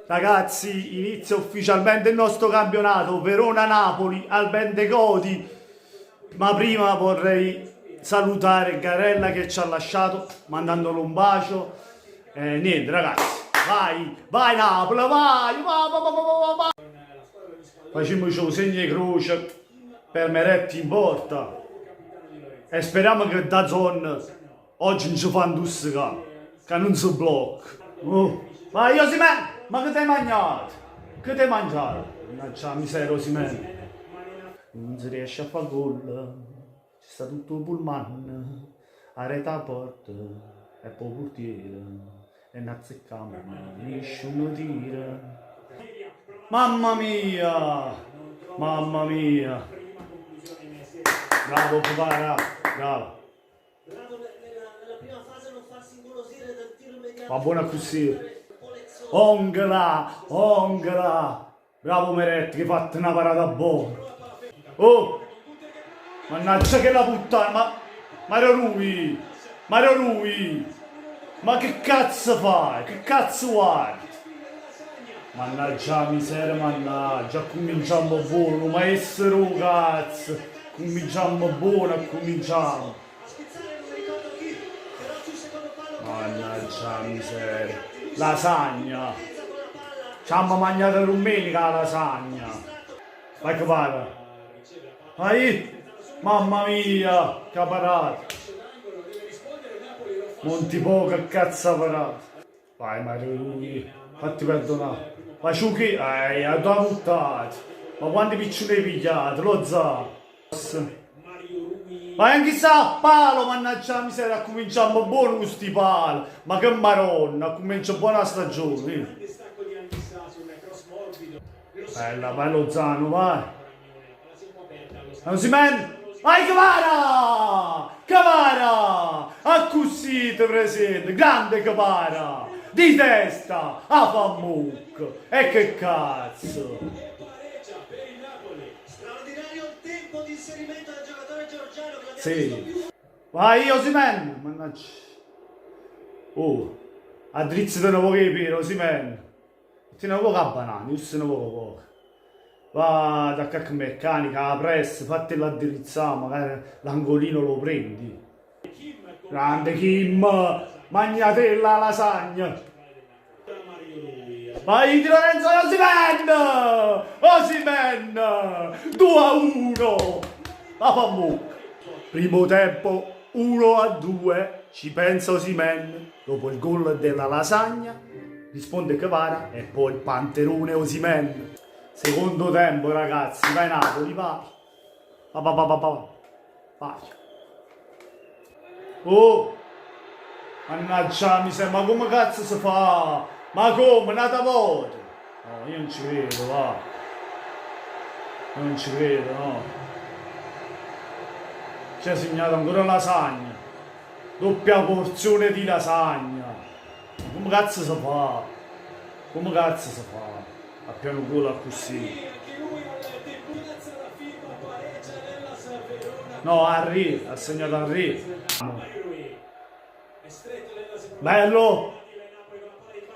Ragazzi, inizia ufficialmente il nostro campionato Verona-Napoli al Bentecoti. Ma prima vorrei salutare Garella che ci ha lasciato, mandandolo un bacio. Niente ragazzi, vai Napoli, vai. Facciamoci un segno di croce per Meretti in porta. E speriamo che da zona oggi non ci fanno dussicare, che non si blocca. Vai Osimhen, ma che ti hai mangiato? Che ti hai mangiato? Mannaggia la miseria Osimhen. Non si riesce a fare gol, c'è sta tutto il pullman, a rete a porta, e poi portiere, e non azzecchiamo, nessuno tira. Mamma mia, mamma mia. Bravo Popara, bravo. Nella prima fase non farsi ingolosire dal tiro immediato. Va buona così. Ongla. Bravo Meretti che hai fatto una parata buona. Oh, mannaggia che la puttana, ma Mario Rui, ma che cazzo fai? Che cazzo guardi? Mannaggia la miseria, mannaggia, cominciamo buono, maestro cazzo, cominciamo buono, cominciamo. Mannaggia la miseria, lasagna, ci hanno mangiato domenica la lasagna, vai che vada, vai, mamma mia, che parata, Montipo che cazzo ha parato, vai Mario Rui, fatti perdonare. Ma ciucchi, la tua puttana, ma quanti piccioni hai pigliato, lo za? Ma anche sta a palo, mannaggia la miseria, cominciamo buono con sti pali, ma che maronna, comincia buona stagione. Bella, vai Lozano, vai. Osimhen, vai Cavara, accusite presente, grande Cavara. Di testa a Fammuc e che cazzo Straordinario il tempo di inserimento del giocatore georgiano. sì, vai Osimhen, mannaggia, oh, a drizzo di nuovo che piro Osimhen, ti ne poco a banane, io se ne poco va da cacca meccanica la press, fatti la dirizzare, magari l'angolino lo prendi. Grande Kim, magnatella lasagna. Vai Di Lorenzo Osimhen 2-1 a Fammuc. Primo tempo 1-2, ci pensa Osimhen dopo il gol della lasagna, risponde Kvara e poi il panterone Osimhen. Secondo tempo ragazzi, vai Napoli, vai. Vai. Oh, mannaggia mi sembra, ma come cazzo si fa? Ma come, nata volta? No, io non ci credo, va. Io non ci credo, no. Ci ha segnato ancora lasagna. Doppia porzione di lasagna. Come cazzo si fa? Come cazzo si fa? A piano gol così. No, Henry, ha segnato Henry. Bello!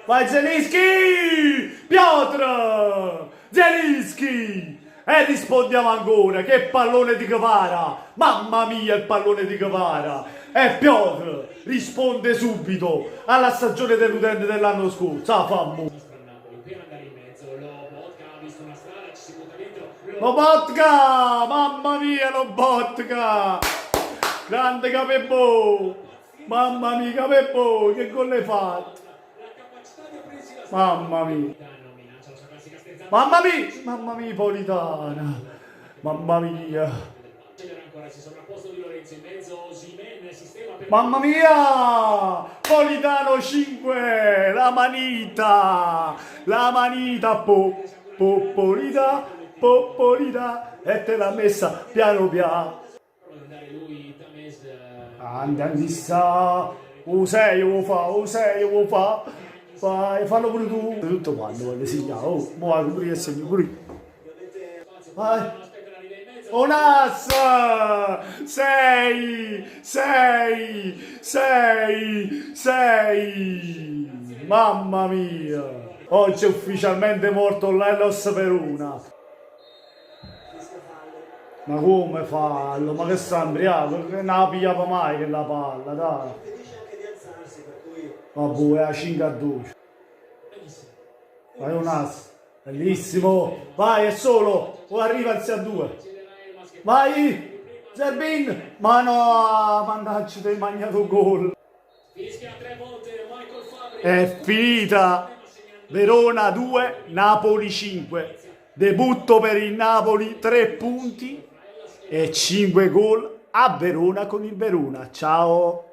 Vai Zelinski! Piotr! Zelinski! E rispondiamo ancora, che pallone di Kvara! Mamma mia il pallone di Kvara! E Piotr risponde subito alla stagione deludente dell'anno scorso. Ah, fammo! Lobotka! Mamma mia Lobotka! Grande Capebbo! Mamma mia Capebbo! Che gol hai fatto? Mamma mia! Mamma mia Politana! Mamma mia! Mamma mia! Politano 5! La manita Popolita e te l'ha messa piano piano. Andi sta, o sei, vai, fallo pure tu. Tutto quanto voglio segnare, oh, muovo pure che segno pure. Vai. Onas! 6! Mamma mia! Oggi è ufficialmente morto l'Hellas Verona. Ma come fallo? Ma che sta imbriaco? Che non la pigliava mai che la palla, dai. Impedisce anche di alzarsi, per cui... Vabbè, è a 5 a 2. Vai un as. Bellissimo. Vai, è solo. O arriva al 6 a 2. Vai. Zerbin. Ma no, mannaggia, ti hai mangiato gol. È finita. Verona 2, Napoli 5. Debutto per il Napoli, 3 punti e 5 gol a Verona con il Verona. Ciao.